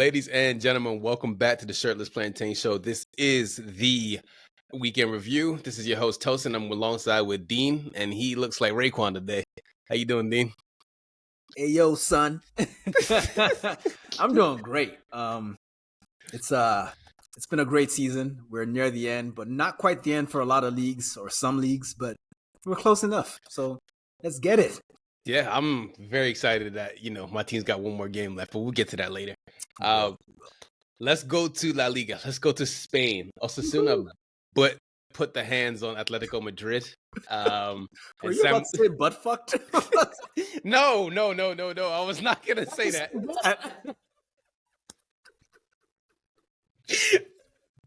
Ladies and gentlemen, welcome back to the Shirtless Plantain Show. This is the weekend review. This is your host, Tosin. I'm alongside with Dean, and he looks like Raekwon today. How you doing, Dean? Hey, yo, son. I'm doing great. It's been a great season. We're near the end, but not quite the end for a lot of leagues or some leagues, but we're close enough. So let's get it. Yeah, I'm very excited that, my team's got one more game left, but we'll get to that later. Let's go to La Liga. Let's go to Spain. Osasuna put the hands on Atletico Madrid. Were you about to say butt fucked? No. I was not going to say that.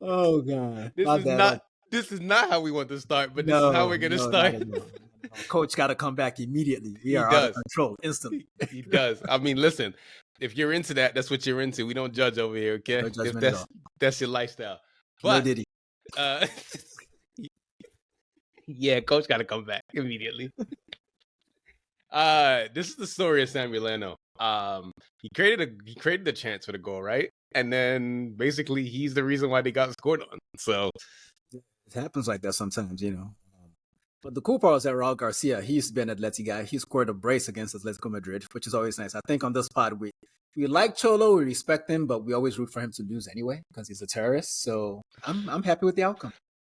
Oh, God. This is not how we want to start, but this is how we're going to start. No. Coach got to come back immediately. We are out of control instantly. He does. I mean, listen, if you're into that, that's what you're into. We don't judge over here, okay? No judgment at all. That's your lifestyle. But, no diddy. Yeah, Coach got to come back immediately. This is the story of Samuel Eto'o. He created the chance for the goal, right? And then basically he's the reason why they got scored on. So it happens like that sometimes, But the cool part is that Raul Garcia, he used to be an Atleti guy. He scored a brace against Atletico Madrid, which is always nice. I think on this pod, we like Cholo, we respect him, but we always root for him to lose anyway because he's a terrorist. So I'm happy with the outcome.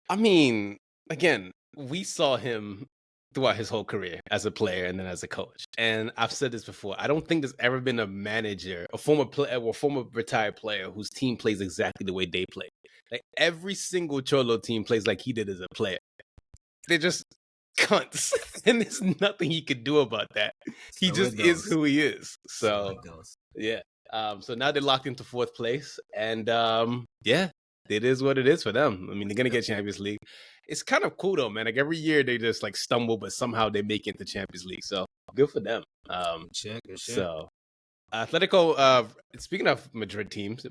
I mean, again, we saw him throughout his whole career as a player and then as a coach. And I've said this before. I don't think there's ever been a manager, a former player or former retired player whose team plays exactly the way they play. Like every single Cholo team plays like he did as a player. They're just cunts. And there's nothing he could do about that. He just is who he is. So yeah. So now they're locked into fourth place. And yeah, it is what it is for them. I mean, they're going to get Champions League. It's kind of cool though, man. Like every year they just like stumble, but somehow they make it to Champions League. So good for them. Good shit. So Atletico, speaking of Madrid teams,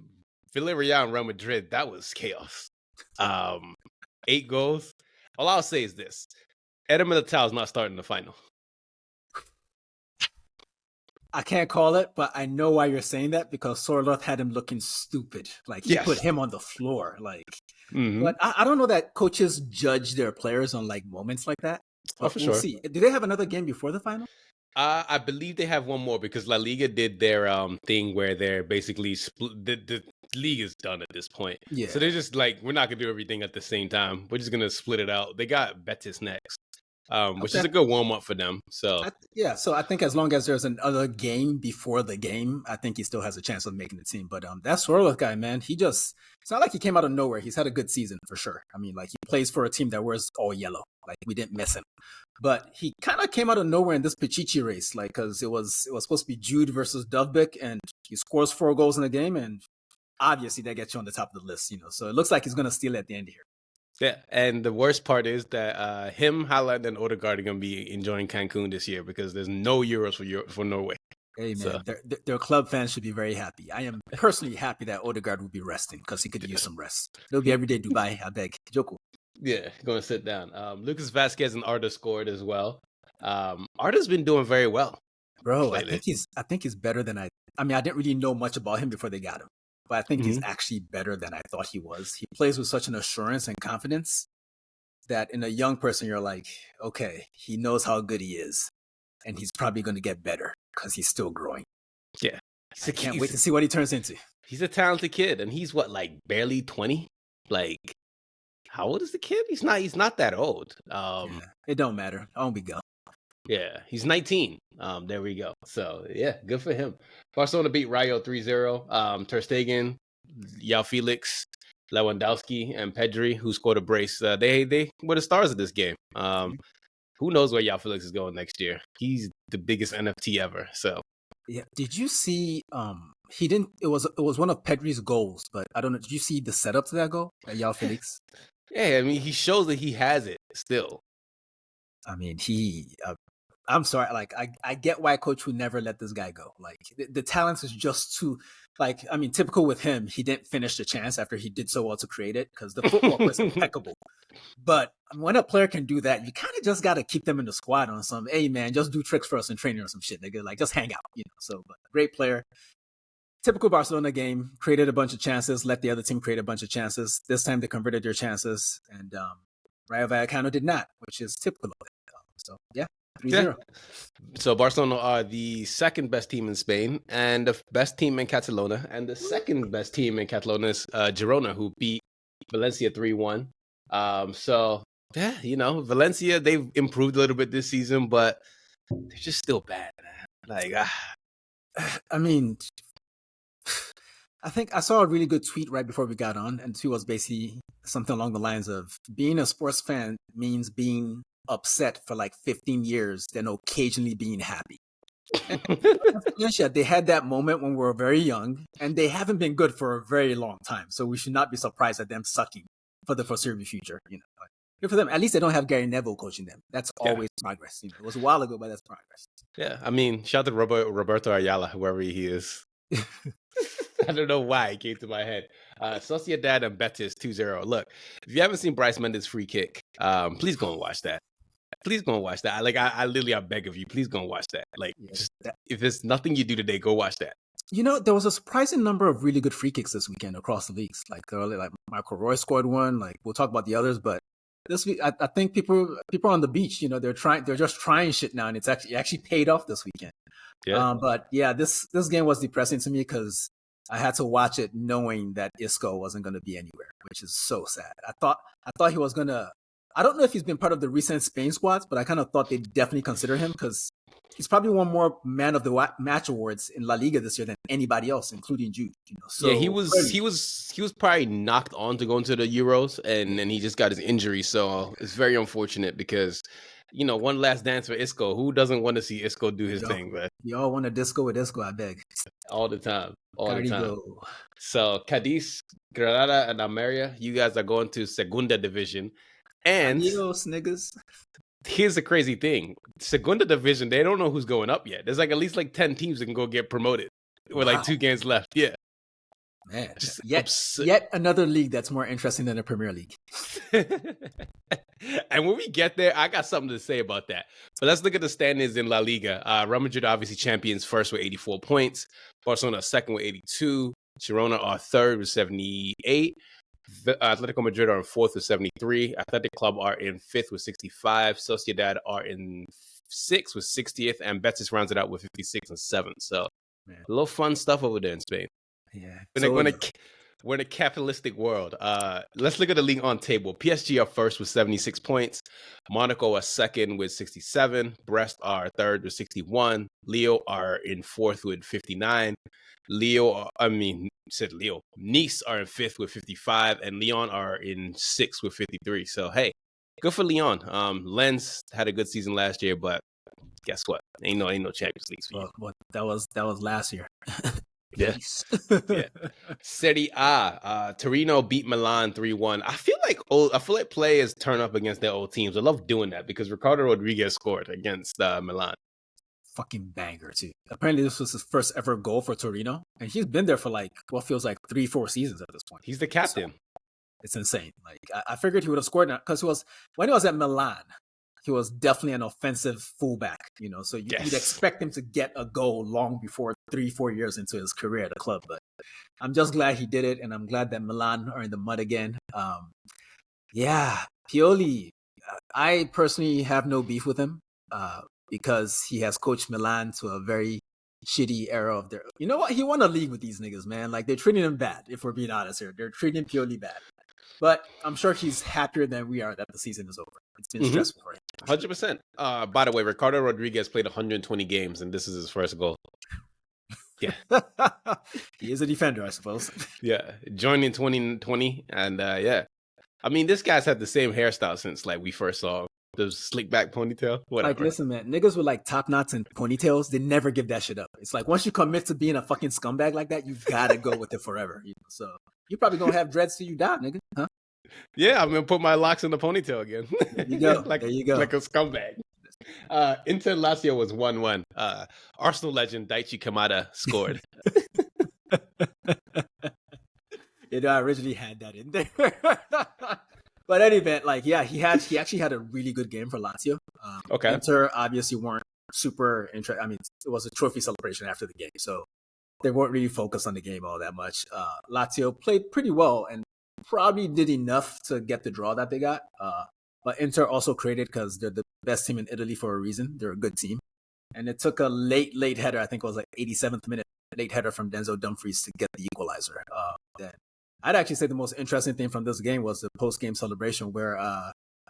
Villarreal and Real Madrid, that was chaos. 8 goals. All I'll say is this. Eder Militao is not starting the final. I can't call it, but I know why you're saying that because Sorloth had him looking stupid. Like he put him on the floor. Like, but I don't know that coaches judge their players on like moments like that. Oh, for sure. See. Do they have another game before the final? I believe they have one more because La Liga did their thing where they're basically the league is done at this point. Yeah. So they're just like, we're not gonna do everything at the same time. We're just gonna split it out. They got Betis next. Which is a good warm-up for them. So so I think as long as there's another game before the game, I think he still has a chance of making the team. But that Sorloth guy, man, it's not like he came out of nowhere. He's had a good season for sure. I mean, like he plays for a team that wears all yellow. Like we didn't miss him. But he kind of came out of nowhere in this Pichichi race, like because it was supposed to be Jude versus Dovbyk, and he scores 4 goals in the game, and obviously that gets you on the top of the list, So it looks like he's gonna steal at the end here. Yeah, and the worst part is that him, Haaland, and Odegaard are going to be enjoying Cancun this year because there's no Euros for Norway. Hey, man, their club fans should be very happy. I am personally happy that Odegaard will be resting because he could use some rest. It'll be everyday Dubai, I beg. Joko. Yeah, going to sit down. Lucas Vasquez and Arda scored as well. Arda's been doing very well. Bro, lately. I think he's better than I mean, I didn't really know much about him before they got him. But I think he's actually better than I thought he was. He plays with such an assurance and confidence that in a young person, you're like, okay, he knows how good he is. And he's probably going to get better because he's still growing. Yeah. I can't wait to see what he turns into. He's a talented kid. And he's barely 20? Like, how old is the kid? He's not that old. It don't matter. On we go. Yeah, he's 19. There we go. So, yeah, good for him. Barcelona beat Rayo 3-0. Ter Stegen, João Felix, Lewandowski, and Pedri, who scored a brace. They were the stars of this game. Who knows where João Felix is going next year? He's the biggest NFT ever. So, yeah. Did you see? He didn't. It was one of Pedri's goals, but I don't know. Did you see the setup to that goal, João Felix? Yeah, I mean, he shows that he has it still. I mean, I'm sorry. Like, I get why coach would never let this guy go. Like, the talent is just too. Like, I mean, typical with him, he didn't finish the chance after he did so well to create it because the football was impeccable. But when a player can do that, you kind of just got to keep them in the squad on some. Hey, man, just do tricks for us in training or some shit. Nigga, like just hang out, So, but great player. typical Barcelona game, created a bunch of chances, let the other team create a bunch of chances. This time they converted their chances, and Rayo Vallecano did not, which is typical of it. So, yeah, 3-0. So Barcelona are the second best team in Spain and the best team in Catalonia. And the second best team in Catalonia is Girona, who beat Valencia 3-1. So, yeah, Valencia, they've improved a little bit this season, but they're just still bad, man. Like, I mean, I think I saw a really good tweet right before we got on, and the tweet was basically something along the lines of being a sports fan means being upset for like 15 years, then occasionally being happy. They had that moment when we were very young, and they haven't been good for a very long time. So we should not be surprised at them sucking for the foreseeable future. Good for them. At least they don't have Gary Neville coaching them. That's always progress. It was a while ago, but that's progress. Yeah, I mean, shout out to Roberto Ayala, whoever he is. I don't know why it came to my head. Sociedad and Betis 2-0. Look, if you haven't seen Bryce Mendes' free kick, please go and watch that. Please go and watch that. I literally, I beg of you, please go and watch that. If there's nothing you do today, go watch that. There was a surprising number of really good free kicks this weekend across the leagues. Like Michael Roy scored one. Like, we'll talk about the others, but this week I think people on the beach, they're just trying shit now, and it's actually paid off this weekend. Yeah. But yeah, this game was depressing to me because I had to watch it knowing that Isco wasn't going to be anywhere, which is so sad. I thought he was going to. I don't know if he's been part of the recent Spain squads, but I kind of thought they'd definitely consider him because he's probably won more Man of the Match awards in La Liga this year than anybody else, including Jude. So yeah, he was probably knocked on to go into the Euros, and then he just got his injury. So it's very unfortunate because, one last dance for Isco. Who doesn't want to see Isco do his thing? But you all want a disco with Isco, I beg. All the time. So Cadiz, Granada, and Almeria, you guys are going to Segunda Division. And adios, niggas. Here's the crazy thing. Segunda Division, they don't know who's going up yet. There's at least 10 teams that can go get promoted with 2 games left. Yeah. Man, yet another league that's more interesting than the Premier League. And when we get there, I got something to say about that. But let's look at the standings in La Liga. Real Madrid obviously champions first with 84 points. Barcelona second with 82. Girona are third with 78. Atletico Madrid are in fourth with 73. Athletic Club are in fifth with 65. Sociedad are in sixth with 60th. And Betis rounds it out with 56 and 7th. So a little fun stuff over there in Spain. Yeah. We're in a capitalistic world. Let's look at the league on table. PSG are first with 76 points. Monaco are second with 67. Brest are third with 61. Lille are in fourth with 59. Nice are in fifth with 55. And Lyon are in sixth with 53. So, hey, good for Lyon. Lens had a good season last year, but guess what? Ain't no Champions League for you. Well, that was last year. Yeah. Yeah. Serie A, Torino beat Milan 3-1. I feel like players turn up against their old teams. I love doing that because Ricardo Rodriguez scored against Milan. Fucking banger too. Apparently this was his first ever goal for Torino, and he's been there for what feels like 3-4 seasons at this point. He's the captain. So, it's insane. I figured he would have scored now because when he was at Milan, he was definitely an offensive fullback, so you'd expect him to get a goal long before 3-4 years into his career at the club. But I'm just glad he did it, and I'm glad that Milan are in the mud again. Pioli, I personally have no beef with him because he has coached Milan to a very shitty era of their. You know what? He won a league with these niggas, man. They're treating him bad, if we're being honest here. They're treating Pioli bad. But I'm sure he's happier than we are that the season is over. It's been stressful for him. 100%. By the way, Ricardo Rodriguez played 120 games, and this is his first goal. Yeah. He is a defender, I suppose. Yeah. Joined in 2020, and yeah. I mean, this guy's had the same hairstyle since we first saw him. The slick back ponytail, whatever. Listen, man, niggas with top knots and ponytails, they never give that shit up. It's once you commit to being a fucking scumbag like that, you gotta go with it forever. So you probably gonna have dreads till you die, nigga, huh? Yeah, I'm gonna put my locks in the ponytail again. There you go. There you go. Like a scumbag. Inter Lazio was 1-1. Arsenal legend Daichi Kamada scored. I originally had that in there. But any event, he actually had a really good game for Lazio. Okay. Inter obviously weren't super interested. I mean, it was a trophy celebration after the game, so they weren't really focused on the game all that much. Lazio played pretty well and probably did enough to get the draw that they got. But Inter also created because they're the best team in Italy for a reason. They're a good team. And it took a late header, I think it was like 87th minute, late header from Denzel Dumfries to get the equalizer. Then I'd actually say the most interesting thing from this game was the post-game celebration where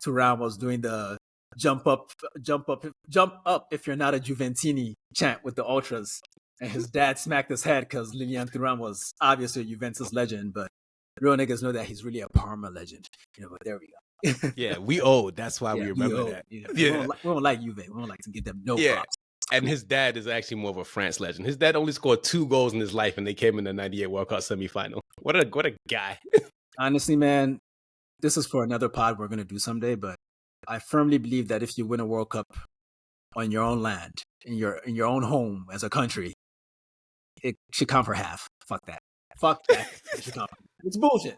Thuram was doing the jump up if you're not a Juventini chant with the ultras. And his dad smacked his head because Lilian Thuram was obviously a Juventus legend, but real niggas know that he's really a Parma legend. But there we go. Yeah, we owe. That's why we remember that. Yeah. We don't like Juve. We don't like to give them no props. And his dad is actually more of a France legend. His dad only scored 2 goals in his life, and they came in the '98 World Cup semifinal. What a guy! Honestly, man, this is for another pod we're gonna do someday. But I firmly believe that if you win a World Cup on your own land, in your own home as a country, it should count for half. Fuck that. It should count. It's bullshit.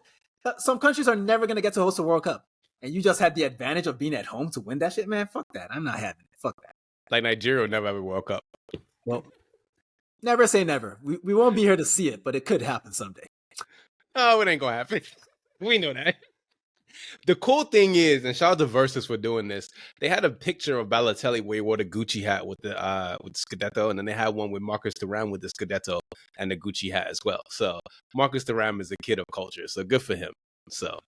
Some countries are never gonna get to host a World Cup, and you just had the advantage of being at home to win that shit, man. Fuck that. I'm not having it. Fuck that. Like Nigeria will never have a World Cup. Well, never say never. We won't be here to see it, but it could happen someday. Oh, it ain't gonna happen. We know that. The cool thing is, and shout out to Versus for doing this, they had a picture of Balotelli where he wore the Gucci hat with the Scudetto, and then they had one with Marcus Thuram with the Scudetto and the Gucci hat as well. So Marcus Thuram is a kid of culture, so good for him. So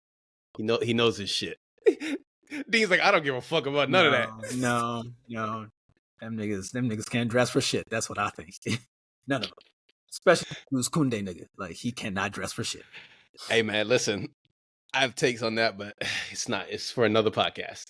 he knows his shit. Dean's like, I don't give a fuck about none of that. No. Them niggas can't dress for shit. That's what I think. None of them. Especially who's Kunde nigga. Like, he cannot dress for shit. Hey, man, listen. I have takes on that, but it's not. It's for another podcast.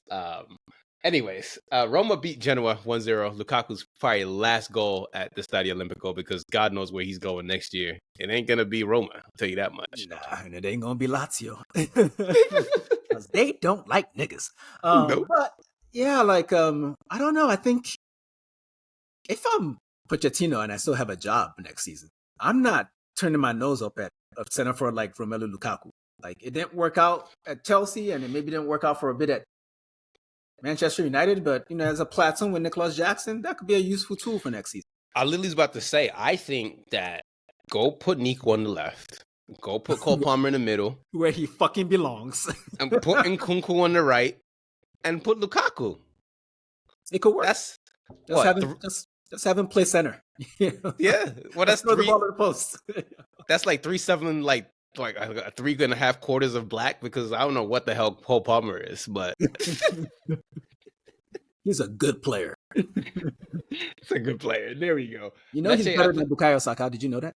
Anyways, Roma beat Genoa 1-0. Lukaku's probably last goal at the Stadio Olimpico because God knows where he's going next year. It ain't going to be Roma, I'll tell you that much. Nah, and it ain't going to be Lazio. Because they don't like niggas. Nope. But, yeah, like, I don't know. I think if I'm Pochettino and I still have a job next season, I'm not turning my nose up at a center for like Romelu Lukaku. Like, it didn't work out at Chelsea, and it maybe didn't work out for a bit at Manchester United, but, as a platoon with Nicholas Jackson, that could be a useful tool for next season. I literally was about to say, I think that go put Nico on the left, go put Cole Palmer in the middle. Where he fucking belongs. And put Nkunku on the right, and put Lukaku. It could work. That's just have him play center. Yeah. Well, that's throw the ball to the post. That's like 3-7, like 3.5 quarters of black, because I don't know what the hell Cole Palmer is, but he's a good player. He's a good player. There we go. He's better than Bukayo Saka. Did you know that?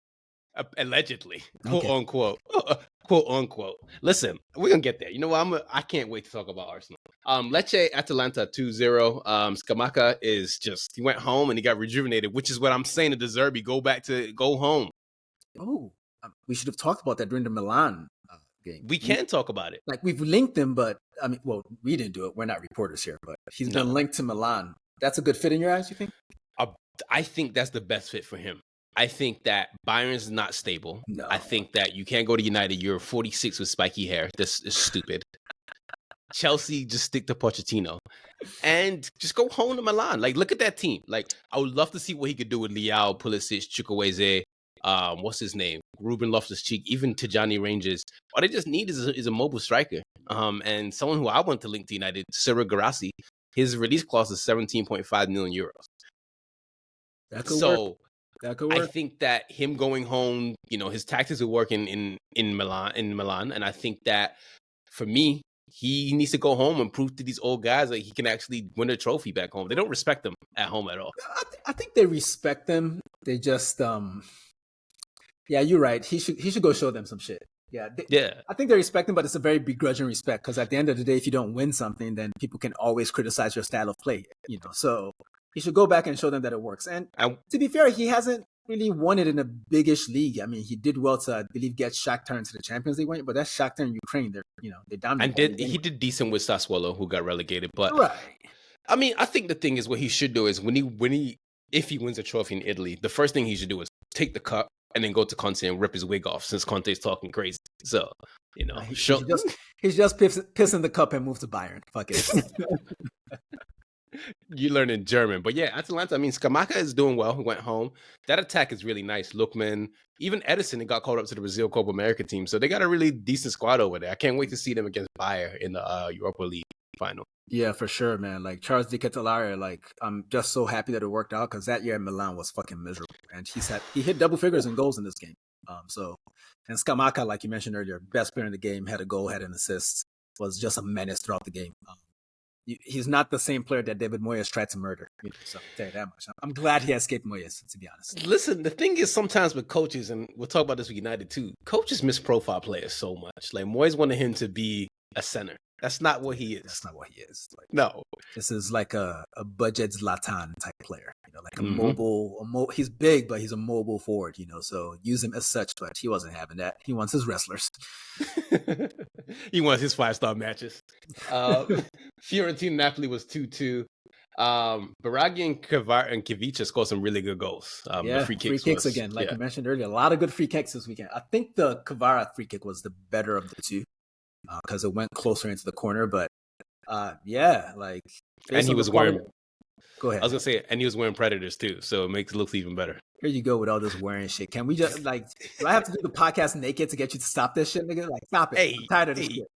Allegedly, okay. quote unquote. Listen, we're gonna get there. You know what? I can't wait to talk about Arsenal. Lecce Atalanta 2-0. Scamacca he went home and he got rejuvenated, which is what I'm saying to De Zerbi. Go home. Oh, we should have talked about that during the Milan game. We can talk about it. Like, we've linked him, but we didn't do it. We're not reporters here, but he's been linked to Milan. That's a good fit in your eyes, you think? I think that's the best fit for him. I think that Bayern's not stable. No. I think that you can't go to United. You're 46 with spiky hair. This is stupid. Chelsea, just stick to Pochettino. And just go home to Milan. Like, look at that team. Like, I would love to see what he could do with Leao, Pulisic, Chukwueze, what's his name? Ruben Loftus-Cheek, even Tijani Rangers. All they just need is a mobile striker. And someone who I want to link to United, Cyril Garassi. His release clause is 17.5 million euros. That could work. I think that him going home, his tactics are working in Milan, and I think that for me, he needs to go home and prove to these old guys that he can actually win a trophy back home. They don't respect him at home at all. I think they respect him. They just, yeah, you're right. He should go show them some shit. Yeah. I think they respect him, but it's a very begrudging respect because at the end of the day, if you don't win something, then people can always criticize your style of play. So he should go back and show them that it works. And to be fair, he hasn't really won it in a biggish league. I mean, he did well to, I believe, get Shakhtar into the Champions League, but that's Shakhtar in Ukraine. They dominated. And he did decent with Sassuolo, who got relegated. But right. I mean, I think the thing is what he should do is if he wins a trophy in Italy, the first thing he should do is take the cup and then go to Conte and rip his wig off, since Conte's talking crazy. So, he's just pissing the cup and move to Bayern. Fuck it. You learning German. But yeah, Atalanta, I mean, Skamaka is doing well. He went home. That attack is really nice. Lookman, even Edison, got called up to the Brazil Copa America team. So they got a really decent squad over there. I can't wait to see them against Bayer in the Europa League final. Yeah, for sure, man. Like Charles Di Ketelaere, like I'm just so happy that it worked out because that year in Milan was fucking miserable, and he hit double figures in goals in this game. And Skamaka, like you mentioned earlier, best player in the game, had a goal, had an assist, was just a menace throughout the game. He's not the same player that David Moyes tried to murder. So I'll tell you that much. I'm glad he escaped Moyes, to be honest. Listen, the thing is sometimes with coaches, and we'll talk about this with United too, coaches misprofile players so much. Like Moyes wanted him to be a center. That's not what he is. That's not what he is. Like, no. This is like a budget Zlatan type player. Like a mobile, he's big, but he's a mobile forward, so use him as such, but he wasn't having that. He wants his wrestlers. He wants his 5-star matches. Fiorentina Napoli was 2-2. Baraghi and Kivica scored some really good goals. The free kicks again, like you mentioned earlier, a lot of good free kicks this weekend. I think the Kvara free kick was the better of the two because it went closer into the corner, but like. And he was wearing. Go ahead. I was gonna say, and he was wearing Predators too, so it makes it look even better. Here you go with all this wearing shit. Can we just do I have to do the podcast naked to get you to stop this shit, nigga? Like, stop it. I'm tired of this shit.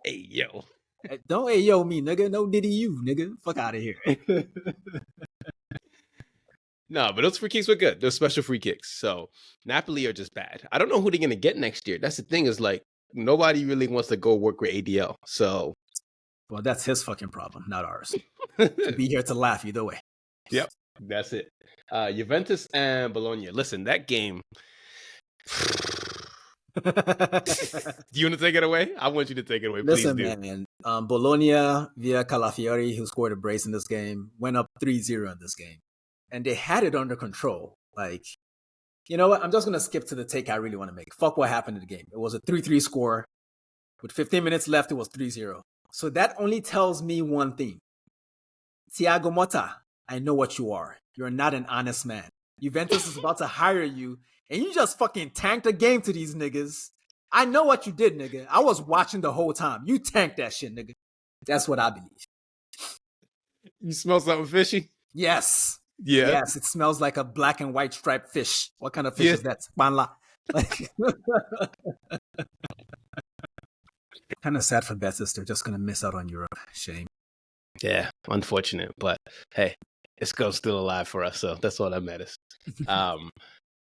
Hey, yo. Don't hey, yo me, nigga. No diddy you, nigga. Fuck out of here. No, but those free kicks were good. Those special free kicks. So Napoli are just bad. I don't know who they're gonna get next year. That's the thing is like nobody really wants to go work with ADL. So. Well, that's his fucking problem, not ours. To be here to laugh either way. Yep, that's it. Juventus and Bologna. Listen, that game. Do you want to take it away? I want you to take it away. Listen, please do. Man. Bologna via Calafiori, who scored a brace in this game, went up 3-0 in this game. And they had it under control. Like, you know what? I'm just going to skip to the take I really want to make. Fuck what happened in the game. It was a 3-3 score. With 15 minutes left, it was 3-0. So that only tells me one thing. Thiago Motta, I know what you are. You're not an honest man. Juventus is about to hire you, and you just fucking tanked a game to these niggas. I know what you did, nigga. I was watching the whole time. You tanked that shit, nigga. That's what I believe. You smell something fishy? Yes. Yeah. Yes, it smells like a black and white striped fish. What kind of fish is that? Spanla. Kind of sad for Betis. They're just going to miss out on Europe. Shame. Yeah, unfortunate. But hey, it's still alive for us. So that's all that matters.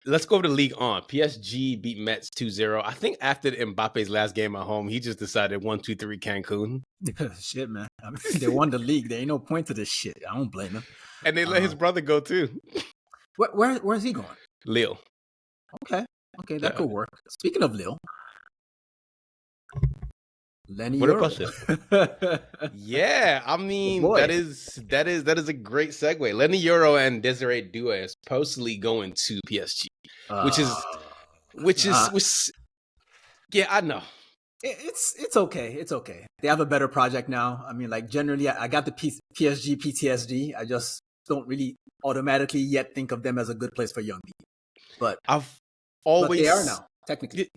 Let's go over the league on. PSG beat Metz 2-0. I think after Mbappe's last game at home, he just decided 1-2-3 Cancun. Shit, man. I mean, they won the league. There ain't no point to this shit. I don't blame him. And they let his brother go too. Where's he going? Lille. Okay, that could work. Speaking of Lille. Lenny what Euro. Yeah, I mean that is a great segue. Lenny Euro and Desiree Doué is supposedly going to PSG, which is yeah, I know. It's okay. It's okay. They have a better project now. I mean, like generally, I got the PSG PTSD. I just don't really automatically yet think of them as a good place for young people. But they are now. Technically,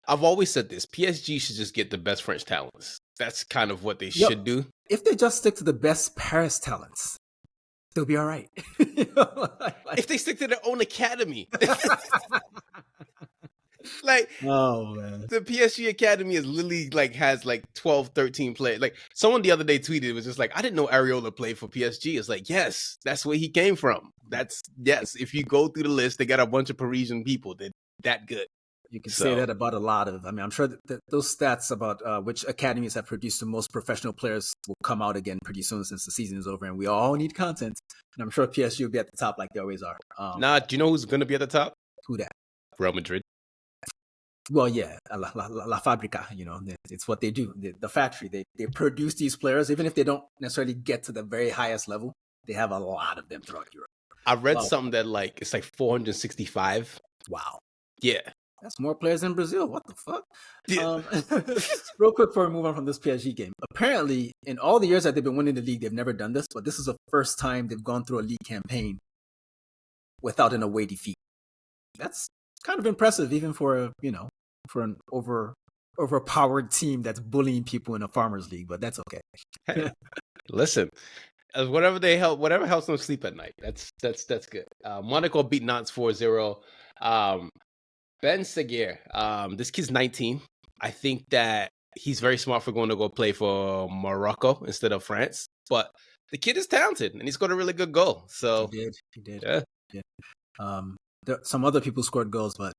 I've always said this. PSG should just get the best French talents. That's kind of what they should do. If they just stick to the best Paris talents, they'll be all right. If they stick to their own academy. Like, oh man, the PSG academy is literally has 12, 13 players. Like someone the other day tweeted, it was just like, I didn't know Areola played for PSG. It's like, yes, that's where he came from. Yes. If you go through the list, they got a bunch of Parisian people that good. You can say that about a lot of. I mean, I'm sure that those stats about which academies have produced the most professional players will come out again pretty soon since the season is over, and we all need content. And I'm sure PSG will be at the top like they always are. Do you know who's going to be at the top? Who that? Real Madrid. Well, yeah, La Fabrica. It's what they do. The factory. They produce these players, even if they don't necessarily get to the very highest level. They have a lot of them throughout Europe. I read something that it's 465. Wow. Yeah. That's more players than Brazil. What the fuck? Yeah. Real quick before we move on from this PSG game. Apparently, in all the years that they've been winning the league, they've never done this, but this is the first time they've gone through a league campaign without an away defeat. That's kind of impressive, even for an overpowered team that's bullying people in a farmers league, but that's okay. Hey, listen, Whatever helps them sleep at night. That's good. Monaco beat Nantes 4-0. Ben Seguir, this kid's 19. I think that he's very smart for going to go play for Morocco instead of France. But the kid is talented, and he scored a really good goal. So He did. yeah. Some other people scored goals, but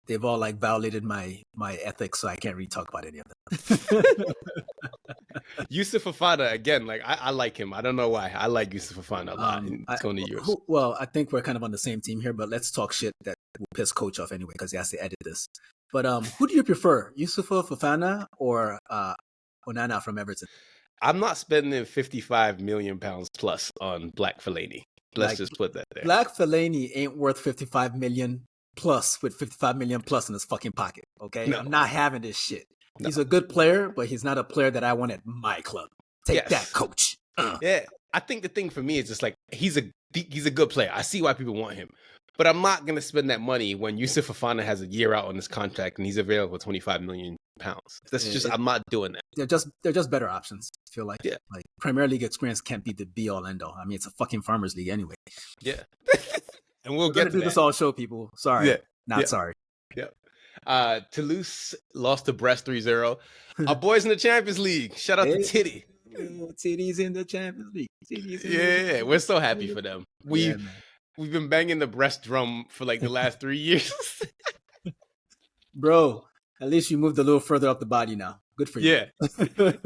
they've all like violated my ethics, so I can't really talk about any of them. Yusuf Fofana again. Like I like him. I don't know why. I like Yusuf Fofana a lot. I think we're kind of on the same team here, but let's talk shit that will piss coach off anyway because he has to edit this. But who do you prefer, Yusufa Fofana or Onana from Everton? I'm not spending 55 million pounds plus on Black Fellaini. Let's just put that there. Black Fellaini ain't worth 55 million plus with 55 million plus in his fucking pocket. Okay, no. I'm not having this shit. No. He's a good player, but he's not a player that I want at my club. Take that, coach. Yeah, I think the thing for me is just like he's a good player. I see why people want him, but I'm not gonna spend that money when Yusuf Fofana has a year out on his contract and he's available for 25 million pounds. I'm not doing that. They're just better options. I feel like like Premier League experience can't be the be all end all. I mean, it's a fucking farmers league anyway. Yeah, and we'll get to do this all show, people. Sorry, sorry. Yeah. Toulouse lost to Brest 3-0. Our boys in the Champions League. Shout out to Titty. Titty's in the Champions League. Yeah, we're so happy for them. We've been banging the Brest drum for like the last 3 years. Bro, at least you moved a little further up the body now. Good for you.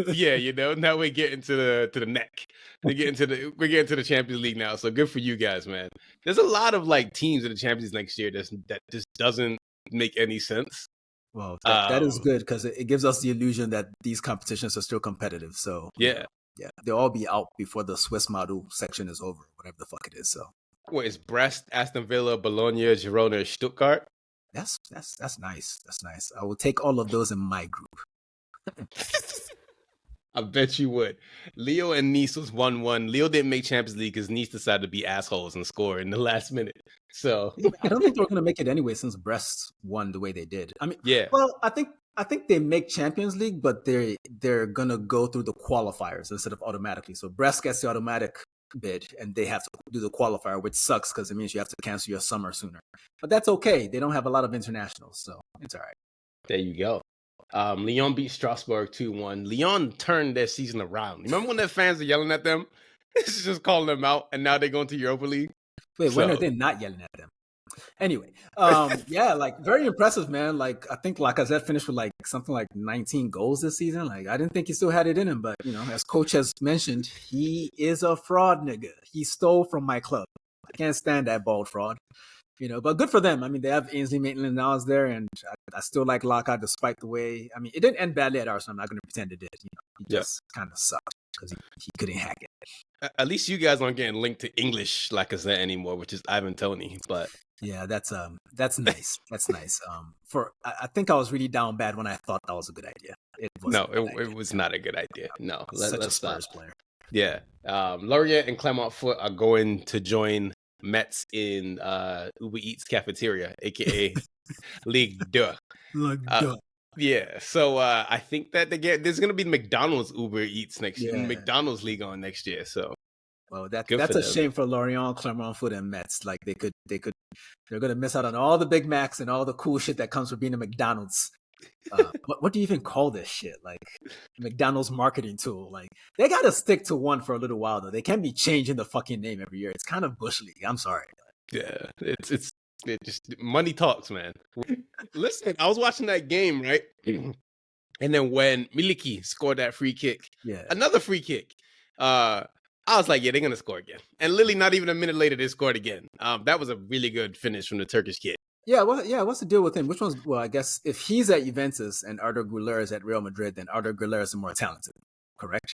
Yeah, now we're getting to the neck. We're getting to the Champions League now. So good for you guys, man. There's a lot of like teams in the Champions next year that just doesn't make any sense. Well, that is good because it gives us the illusion that these competitions are still competitive. So they'll all be out before the Swiss model section is over, whatever the fuck it is. So it's Brest, Aston Villa, Bologna, Girona, Stuttgart. That's nice. That's nice. I will take all of those in my group. I bet you would. Leo and Nice was 1-1. Leo didn't make Champions League because Nice decided to be assholes and score in the last minute. So I don't think they're going to make it anyway since Brest won the way they did. I mean, well, I think they make Champions League, but they're going to go through the qualifiers instead of automatically. So Brest gets the automatic bid and they have to do the qualifier, which sucks because it means you have to cancel your summer sooner. But that's okay. They don't have a lot of internationals, so it's all right. There you go. Lyon beat Strasbourg 2-1. Lyon turned their season around. Remember when their fans are yelling at them? It's just calling them out, and now they're going to Europa League. Wait, when are they not yelling at them? Anyway, like very impressive, man. Like I think Lacazette finished with like something like 19 goals this season. Like I didn't think he still had it in him, but as coach has mentioned, he is a fraud nigga. He stole from my club. I can't stand that bald fraud. But good for them. I mean, they have Ainsley Maitland-Niles there, and I still like Laka despite the way. I mean, it didn't end badly at Arsenal. I'm not going to pretend it did. He just kind of sucked because he couldn't hack it. At least you guys aren't getting linked to English Lacazette anymore, which is Ivan Toney. But yeah, that's nice. That's nice. I think I was really down bad when I thought that was a good idea. It was not a good idea. No, such a Spurs player. Yeah, Lorient and Clermont Foot are going to join Mets in Uber Eats cafeteria, aka Ligue 2. Yeah, so I think that there's gonna be McDonald's Uber Eats next year, McDonald's League on next year. So, well, that's a shame for Lorient, Clermont Foot, and Mets. Like they're gonna miss out on all the Big Macs and all the cool shit that comes with being a McDonald's. What do you even call this shit? Like McDonald's marketing tool. Like they gotta stick to one for a little while though. They can't be changing the fucking name every year. It's kind of bush league. I'm sorry. Yeah, it's just money talks, man. Listen, I was watching that game, right? And then when Miliki scored that free kick, another free kick, I was like, yeah, they're gonna score again. And literally not even a minute later, they scored again. That was a really good finish from the Turkish kid. Yeah, what's the deal with him? Which one's, well, I guess if he's at Juventus and Arda Güler is at Real Madrid, then Arda Güler is the more talented, correct?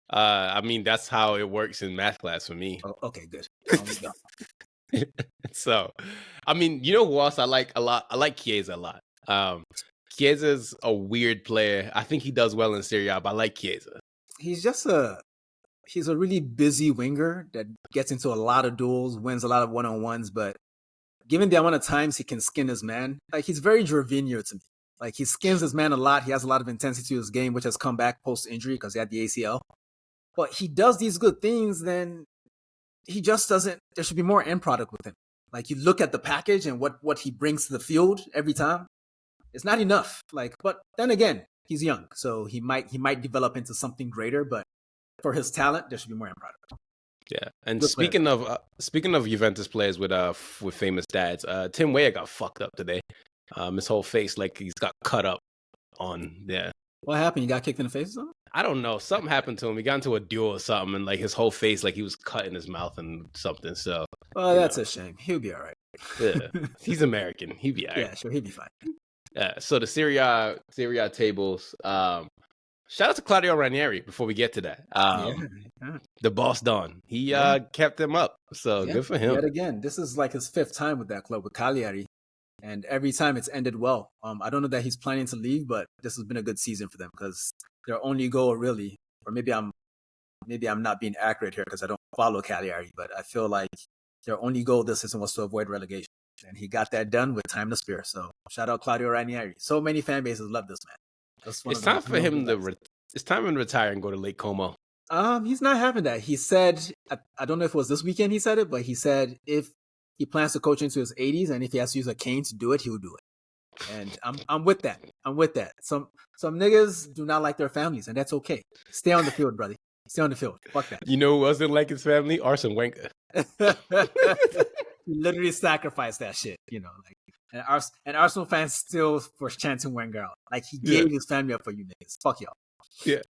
I mean, that's how it works in math class for me. Oh, okay, good. So, I mean, you know who else I like a lot? I like Chiesa a lot. Chiesa's a weird player. I think he does well in Serie A, but I like Chiesa. He's a really busy winger that gets into a lot of duels, wins a lot of one-on-ones, but given the amount of times he can skin his man, like he's very Gervinho to me. Like he skins his man a lot. He has a lot of intensity to his game, which has come back post-injury because he had the ACL. but he does these good things, then he just doesn't. There should be more end product with him. Like you look at the package and what he brings to the field every time, it's not enough. Like, but then again, he's young, so he might develop into something greater. But for his talent, there should be more end product. Yeah, and Good speaking of Juventus players with famous dads, Tim Weah got fucked up today. His whole face like he's got cut up on. Yeah, What happened? You got kicked in the face or something? I don't know. Something happened to him. He got into a duel or something, and like his whole face, like he was cut in his mouth and something. So, Well, that's a shame. He'll be all right. yeah, he's American. He'll be all right. Yeah, sure, he'll be fine. So the Serie A tables. Shout out to Claudio Ranieri before we get to that. The boss Don. He kept them up. So good for him. Yet again, this is like his 5th time with that club with Cagliari, and every time it's ended well. I don't know that he's planning to leave, but this has been a good season for them because their only goal really, or maybe I'm not being accurate here because I don't follow Cagliari, but I feel like their only goal this season was to avoid relegation. And he got that done with time to spare. So shout out Claudio Ranieri. So many fan bases love this man. It's time for him to it's time to retire and go to Lake Como. He's not having that. He said, I don't know if it was this weekend he said it, but he said if he plans to coach into his 80s and if he has to use a cane to do it, he'll do it. And I'm with that. I'm with that. Some niggas do not like their families, and that's okay. Stay on the field, brother. Stay on the field. Fuck that. You know who else didn't like his family? Arsene Wenger. He literally sacrificed that shit, like, and Arsenal fans still for chanting Wenger out. Like he gave his family up for you niggas. Fuck y'all. Yeah.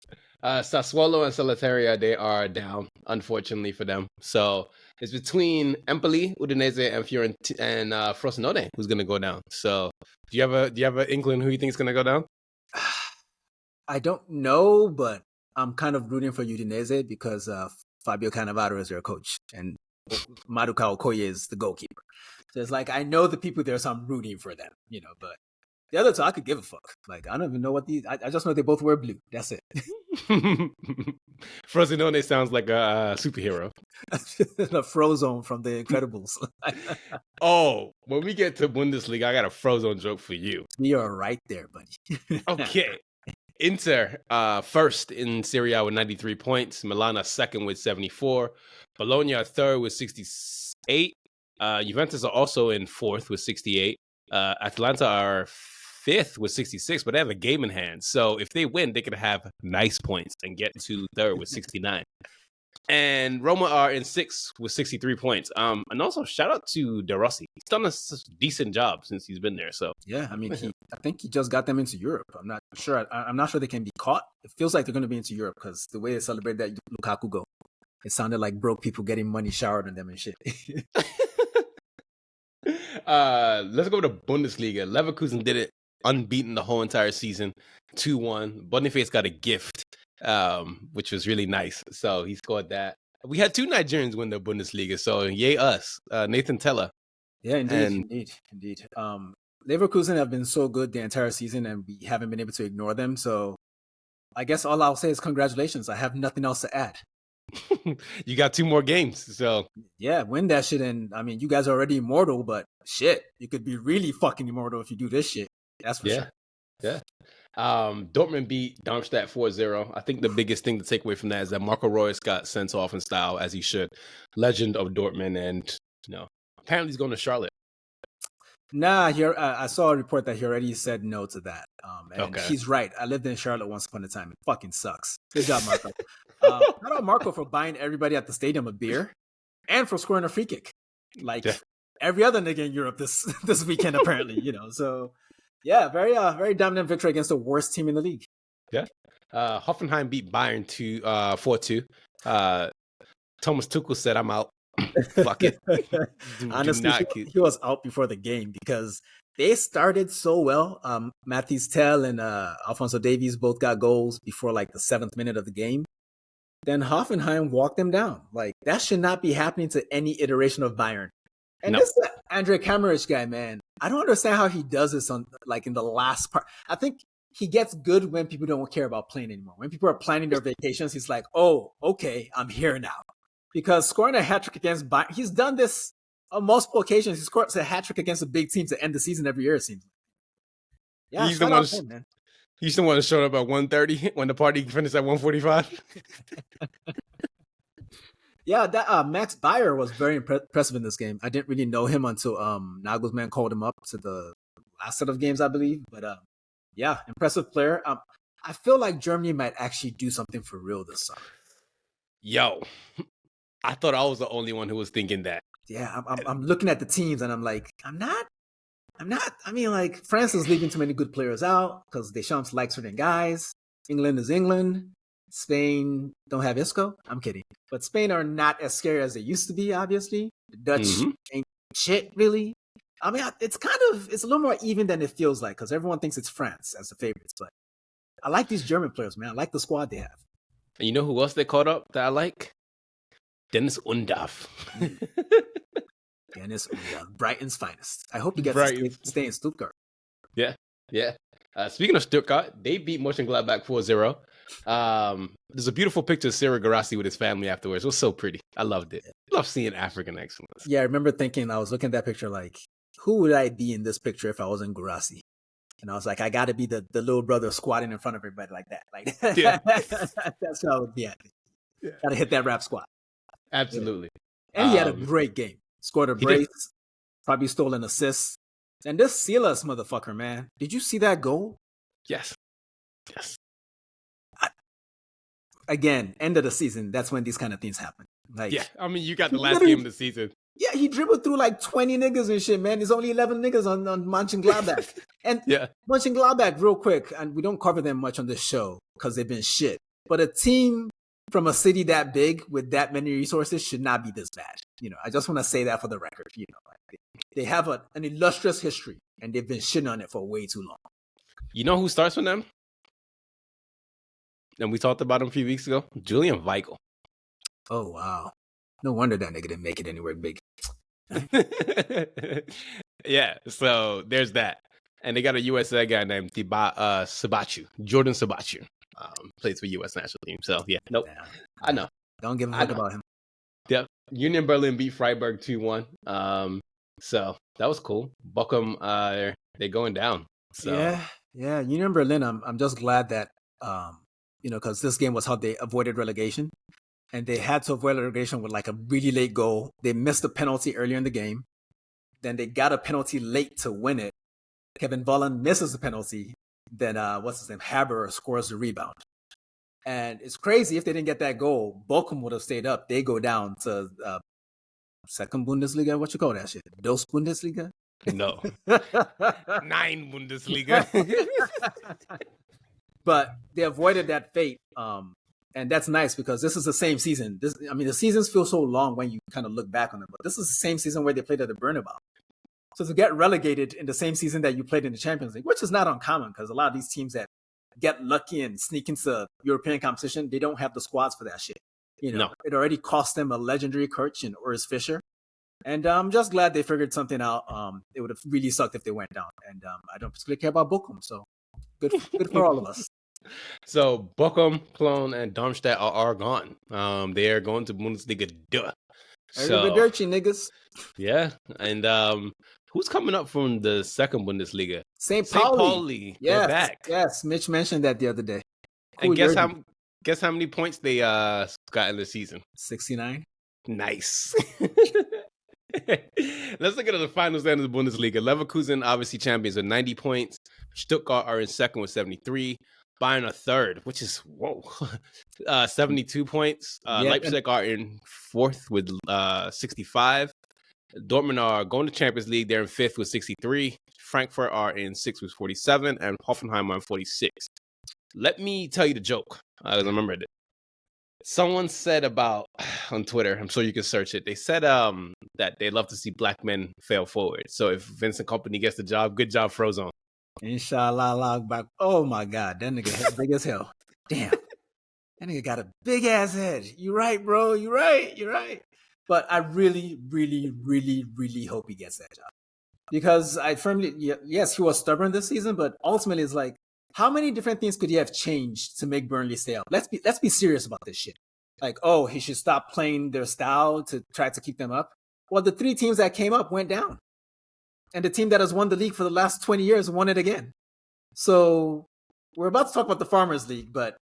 Sassuolo and Solitaria, they are down, unfortunately for them. So it's between Empoli, Udinese, and Fiorentina and Frosinone who's gonna go down. So do you have an inkling who you think is gonna go down? I don't know, but I'm kind of rooting for Udinese because Fabio Cannavaro is their coach and Maruka Okoye is the goalkeeper. So it's like I know the people there, so I'm rooting for them, but the other two I could give a fuck. Like I don't even know what these I just know they both wear blue. That's it. Frosinone sounds like a superhero. The Frozone from The Incredibles. Oh, when we get to Bundesliga, I got a Frozone joke for you. We are right there, buddy. Okay. Inter first in Serie A with 93 points. Milan second with 74. Bologna third with 68. Juventus are also in fourth with 68. Atalanta are fifth with 66, but they have a game in hand. So if they win, they could have nice points and get to third with 69. And Roma are in sixth with 63 points. And also shout out to De Rossi. He's done a decent job since he's been there. So yeah, I mean, I think he just got them into Europe. I'm not sure. I'm not sure they can be caught. It feels like they're going to be into Europe because the way they celebrate that Lukaku goal, it sounded like broke people getting money showered on them and shit. Let's go to Bundesliga. Leverkusen did it unbeaten the whole entire season, 2-1. Boniface got a gift, which was really nice. So he scored that. We had 2 Nigerians win the Bundesliga, so yay us. Nathan Teller. Yeah, indeed. Leverkusen have been so good the entire season, and we haven't been able to ignore them. So I guess all I'll say is congratulations. I have nothing else to add. You got 2 more games, so yeah, win that shit. And I mean, you guys are already immortal, but shit, you could be really fucking immortal if you do this shit. That's for sure. Yeah. Dortmund beat Darmstadt 4-0. I think the biggest thing to take away from that is that Marco Reus got sent off in style, as he should. Legend of Dortmund, and apparently he's going to Charlotte. Nah, I saw a report that he already said no to that. And he's right. I lived in Charlotte once upon a time. It fucking sucks. Good job, Marco. Shout out Marco for buying everybody at the stadium a beer and for scoring a free kick. Like every other nigga in Europe this weekend, apparently, So yeah, very dominant victory against the worst team in the league. Yeah. Hoffenheim beat Bayern 4-2. Thomas Tuchel said, "I'm out." Fuck it. Honestly, he was out before the game because they started so well. Mathys Tel and Alphonso Davies both got goals before like the 7th minute of the game. Then Hoffenheim walked them down. Like that should not be happening to any iteration of Bayern. And this Andre Kamerich guy, man, I don't understand how he does this on like in the last part. I think he gets good when people don't care about playing anymore. When people are planning their vacations, he's like, "Oh, okay, I'm here now." Because scoring a hat trick against Bayern, he's done this on multiple occasions. He scores a hat trick against a big team to end the season every year, it seems like. Yeah, he's the one. Man. You still want to show up at 1:30 when the party finished at 1:45? Yeah, that Max Bayer was very impressive in this game. I didn't really know him until Nagelsmann called him up to the last set of games, I believe. But yeah, impressive player. I feel like Germany might actually do something for real this summer. Yo, I thought I was the only one who was thinking that. Yeah, I'm looking at the teams and I'm like, I'm not. I mean, like, France is leaving too many good players out because Deschamps likes certain guys. England is England. Spain don't have Isco. I'm kidding. But Spain are not as scary as they used to be, obviously. The Dutch ain't shit, really. I mean, it's a little more even than it feels like because everyone thinks it's France as the favorites. But I like these German players, man. I like the squad they have. And you know who else they caught up that I like? Dennis Undav. Dennis Undav, Brighton's finest. I hope he gets to stay in Stuttgart. Yeah. Speaking of Stuttgart, they beat Mönchengladbach 4-0. There's a beautiful picture of Sierra Garassi with his family afterwards. It was so pretty. I loved it. Love seeing African excellence. Yeah, I remember thinking, I was looking at that picture like, who would I be in this picture if I wasn't Garassi? And I was like, I got to be the little brother squatting in front of everybody like that. Like, yeah. That's how I would be at. Yeah. Got to hit that rap squat. Absolutely. Yeah. And he had a great game. Scored a brace. Probably stole an assist. And this Silas motherfucker, man. Did you see that goal? Yes. Again, end of the season. That's when these kind of things happen. Like, yeah, I mean, you got the last game of the season. Yeah, he dribbled through like 20 niggas and shit, man. There's only 11 niggas on Mönchengladbach. And Mönchengladbach, real quick, and we don't cover them much on this show because they've been shit. But a team from a city that big with that many resources should not be this bad. You know, I just want to say that for the record. You know, like, they have an illustrious history, and they've been shitting on it for way too long. You know who starts with them? And we talked about him a few weeks ago. Julian Weigl. Oh, wow. No wonder that nigga didn't make it anywhere big. Yeah, so there's that. And they got a USA guy named Sabachu, Jordan Sabachu. Plays for U.S. national team. So, yeah, nope. Yeah. I know. Don't give a fuck about him. Yep. Union Berlin beat Freiburg 2-1. So, that was cool. Bochum, they're going down. So. Yeah. Union Berlin, I'm just glad that, because this game was how they avoided relegation. And they had to avoid relegation with like a really late goal. They missed a penalty earlier in the game. Then they got a penalty late to win it. Kevin Volland misses the penalty. Then, Haber scores the rebound. And it's crazy, if they didn't get that goal, Bochum would have stayed up. They go down to second Bundesliga. What you call that shit? Dos Bundesliga? No. 9 Bundesliga. But they avoided that fate. And that's nice because this is the same season. The seasons feel so long when you kind of look back on them. But this is the same season where they played at the Bernabeu. So to get relegated in the same season that you played in the Champions League, which is not uncommon because a lot of these teams that get lucky and sneak into European competition, they don't have the squads for that shit. No. It already cost them a legendary coach in Urs Fischer. And I'm just glad they figured something out. It would have really sucked if they went down. And I don't particularly care about Bochum. So good for all of us. So Bochum, Cologne, and Darmstadt are gone. They are going to Bundesliga. Dirty niggas. Yeah, and who's coming up from the second Bundesliga? St. Pauli. They're back. Yes, Mitch mentioned that the other day. Cool, and guess how many points they got in the season? 69. Nice. Let's look at the final standings of the Bundesliga. Leverkusen, obviously champions, with 90 points. Stuttgart are in second with 73. Bayern are third, which is 72 points. Leipzig are in fourth with 65. Dortmund are going to Champions League. They're in fifth with 63. Frankfurt are in sixth with 47, and Hoffenheim are in 46. Let me tell you the joke. I remembered it. Someone said on Twitter, I'm sure you can search it. They said that they love to see black men fail forward. So if Vincent Kompany gets the job, good job, Frozone. Inshallah, log back. Oh my God, that nigga big as hell. Damn, that nigga got a big ass head. You right, bro. You right. But I really, really, really, really hope he gets that job because I firmly, yes, he was stubborn this season, but ultimately, it's like, how many different things could he have changed to make Burnley stay up? Let's be serious about this shit. Like, oh, he should stop playing their style to try to keep them up. Well, the three teams that came up went down. And the team that has won the league for the last 20 years won it again. So we're about to talk about the Farmers League, but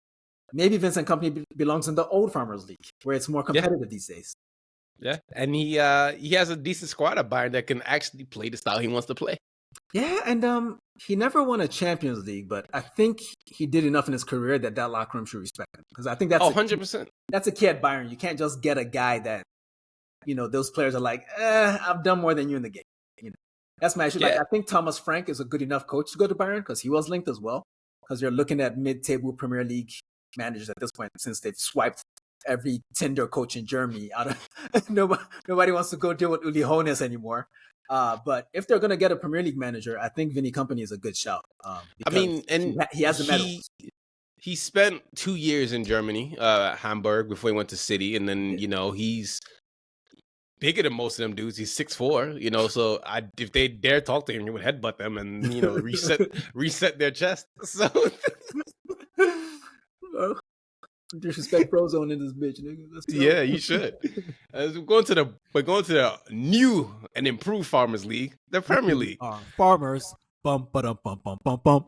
maybe Vincent Company belongs in the old Farmers League, where it's more competitive these days. Yeah, and he has a decent squad at Bayern that can actually play the style he wants to play. Yeah, and he never won a Champions League, but I think he did enough in his career that locker room should respect him. Because I think that's 100%. That's a key at Bayern. You can't just get a guy that, those players are like, I've done more than you in the game. That's my issue. Yeah. Like, I think Thomas Frank is a good enough coach to go to Bayern because he was linked as well. Because you're looking at mid-table Premier League managers at this point, since they've swiped every Tinder coach in Germany out of nobody wants to go deal with Uli Hoeneß anymore. But if they're going to get a Premier League manager, I think Vinny Company is a good shout. I mean, and he has the medals. He spent 2 years in Germany, Hamburg, before he went to City, and then he's bigger than most of them dudes. He's 6'4", so if they dare talk to him, he would headbutt them and reset their chest. So disrespect Frozone in this bitch, nigga. Let's go. Yeah, you should. We're going to the new and improved Farmers League, the Premier League. Farmers. Bum bum bum bum bum bum.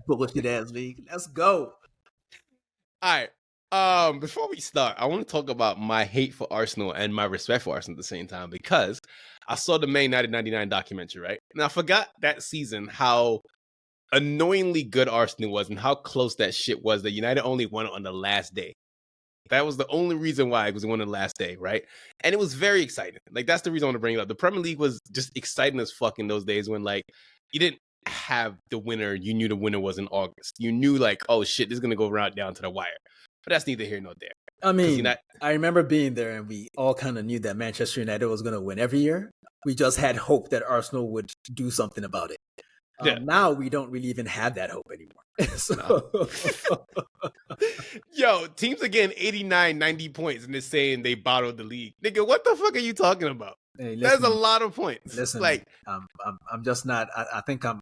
Bullshit ass league. Let's go. All right. Before we start, I want to talk about my hate for Arsenal and my respect for Arsenal at the same time, because I saw the May 1999 documentary, right? And I forgot that season how annoyingly good Arsenal was and how close that shit was that United only won it on the last day. That was the only reason why it was won on the last day, right? And it was very exciting. Like, that's the reason I want to bring it up. The Premier League was just exciting as fuck in those days when, like, you didn't have the winner. You knew the winner was in August. You knew, like, oh shit, this is gonna go right down to the wire. But that's neither here nor there. I mean, I remember being there and we all kind of knew that Manchester United was going to win every year. We just had hope that Arsenal would do something about it. Now we don't really even have that hope anymore. Yo, teams are getting 89, 90 points and they're saying they bottled the league. Nigga, what the fuck are you talking about? Hey, that's a lot of points. Listen, like, I'm just not. I think I've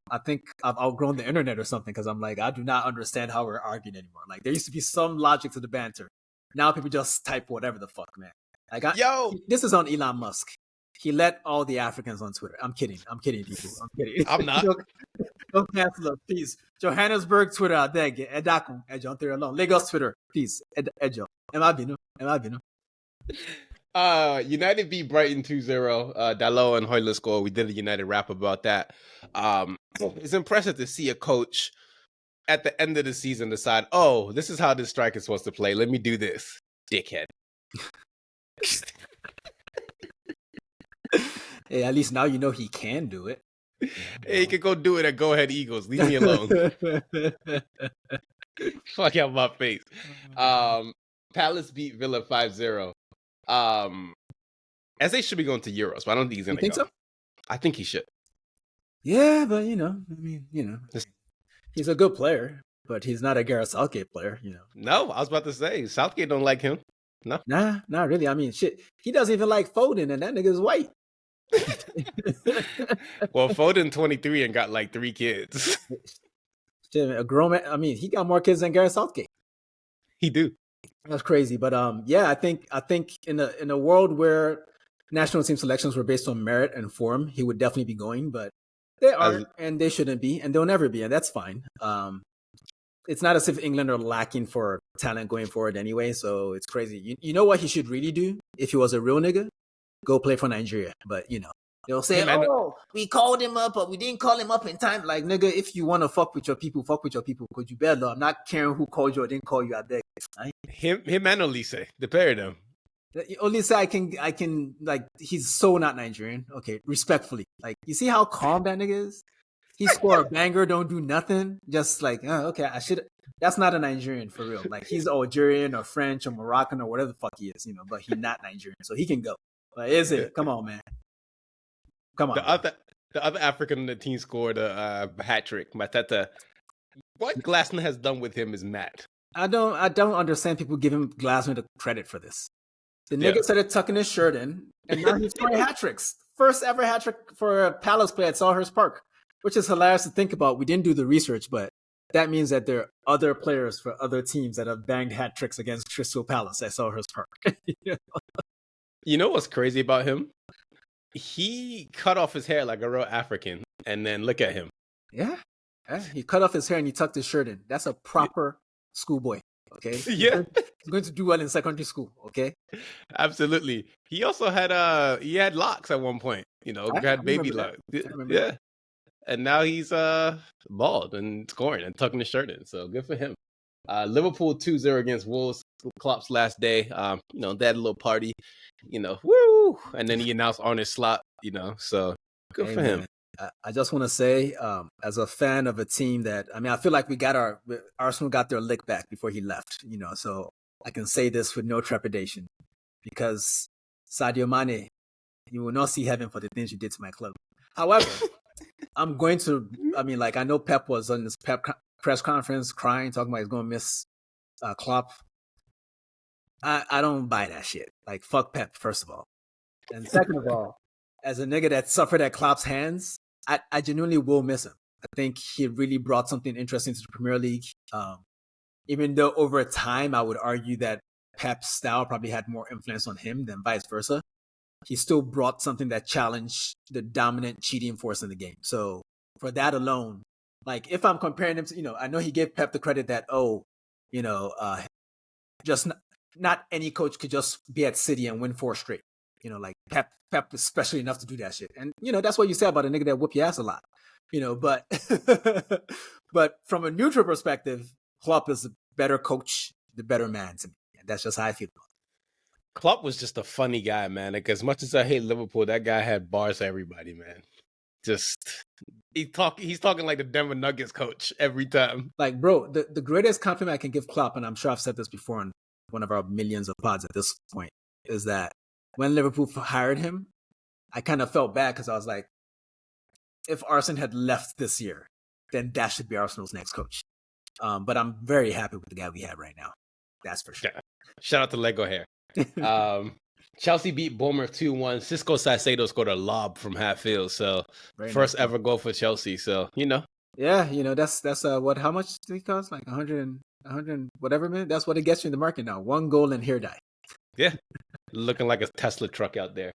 outgrown the internet or something, because I'm like, I do not understand how we're arguing anymore. Like, there used to be some logic to the banter. Now people just type whatever the fuck, man. Like, this is on Elon Musk. He let all the Africans on Twitter. I'm kidding, people. I'm kidding. I'm not. Don't cancel us, please. Johannesburg Twitter, I beg you. Edakun, Ejo, Twitter alone. Lagos Twitter, please. Ejo. Am I binu? United beat Brighton 2-0. Dalot and Hoyland score. We did a United rap about that. It's impressive to see a coach at the end of the season decide, oh, this is how this striker is supposed to play. Let me do this. Dickhead. Hey, at least now you know he can do it. Hey, he can go do it at Go Ahead Eagles. Leave me alone. Fuck out my face. Palace beat Villa 5-0. Eze should be going to Euros, but I don't think he's going to go. So? I think he should. Yeah, but he's a good player, but he's not a Gareth Southgate player, No, I was about to say, Southgate don't like him. No. Nah, not really. I mean, shit, he doesn't even like Foden, and that nigga's white. Well, Foden 23 and got like 3 kids. Shit, a grown man. I mean, he got more kids than Gareth Southgate. He do. That's crazy, but yeah, I think in a world where national team selections were based on merit and form, he would definitely be going. But they aren't, and they shouldn't be, and they'll never be, and that's fine. It's not as if England are lacking for talent going forward anyway, so it's crazy. You know what he should really do if he was a real nigga? Go play for Nigeria. But they'll say, we called him up, but we didn't call him up in time. Like, nigga, if you want to fuck with your people, because you better. I'm not caring who called you or didn't call you. I beg. Him and Olise, the pair of them. Olise, I can like, he's so not Nigerian. Okay, respectfully. Like, you see how calm that nigga is? He score a banger, don't do nothing. Just like, okay, I should. That's not a Nigerian for real. Like, he's Algerian or French or Moroccan or whatever the fuck he is, but he's not Nigerian, so he can go. But is it? Come on, man. Come on. The other African on the team scored a hat trick. Mateta. What Glasner has done with him is mad. I don't understand people giving Glasner the credit for this. The nigga started tucking his shirt in, and now he's scoring hat tricks. First ever hat trick for a Palace play at Selhurst Park, which is hilarious to think about. We didn't do the research, but that means that there are other players for other teams that have banged hat tricks against Crystal Palace at Selhurst Park. You know what's crazy about him? He cut off his hair like a real African, and then look at him. Yeah. He cut off his hair and he tucked his shirt in. That's a proper schoolboy. Okay. Yeah, He's going to do well in secondary school. Okay. absolutely. He also had locks at one point. I Had baby remember that. locks. I remember Yeah, and now he's bald and scoring and tucking his shirt in. So good for him. Liverpool 2-0 against Wolves. Klopp's last day. They had a little party. Woo! And then he announced Arne Slot. So good for him. I just want to say, as a fan of a team that, I feel like Arsenal got their lick back before he left, so I can say this with no trepidation because Sadio Mane, you will not see heaven for the things you did to my club. However, I'm going to, I know Pep was on this press conference crying, talking about he's going to miss Klopp. I don't buy that shit. Like, fuck Pep, first of all. And second of all, as a nigga that suffered at Klopp's hands, I genuinely will miss him. I think he really brought something interesting to the Premier League. Even though over time, I would argue that Pep's style probably had more influence on him than vice versa. He still brought something that challenged the dominant cheating force in the game. So for that alone, like if I'm comparing him to, I know he gave Pep the credit that, just not any coach could just be at City and win 4 straight. Like Pep is special enough to do that shit. And, that's what you say about a nigga that whoop your ass a lot. But but from a neutral perspective, Klopp is a better coach, the better man to me. And that's just how I feel about it. Klopp was just a funny guy, man. Like, as much as I hate Liverpool, that guy had bars for everybody, man. He's talking like the Denver Nuggets coach every time. Like, bro, the greatest compliment I can give Klopp, and I'm sure I've said this before on one of our millions of pods at this point, is that when Liverpool hired him, I kind of felt bad because I was like, if Arsene had left this year, then that should be Arsenal's next coach. But I'm very happy with the guy we have right now. That's for sure. Shout out to Lego Hair. Chelsea beat Bournemouth 2-1. Cisco Saicedo scored a lob from half field. So Very first nice. ever goal for Chelsea. So, Yeah, that's what, how much did it cost? Like 100 whatever, man. That's what it gets you in the market now. 1 goal and hair dye. Yeah. Looking like a Tesla truck out there.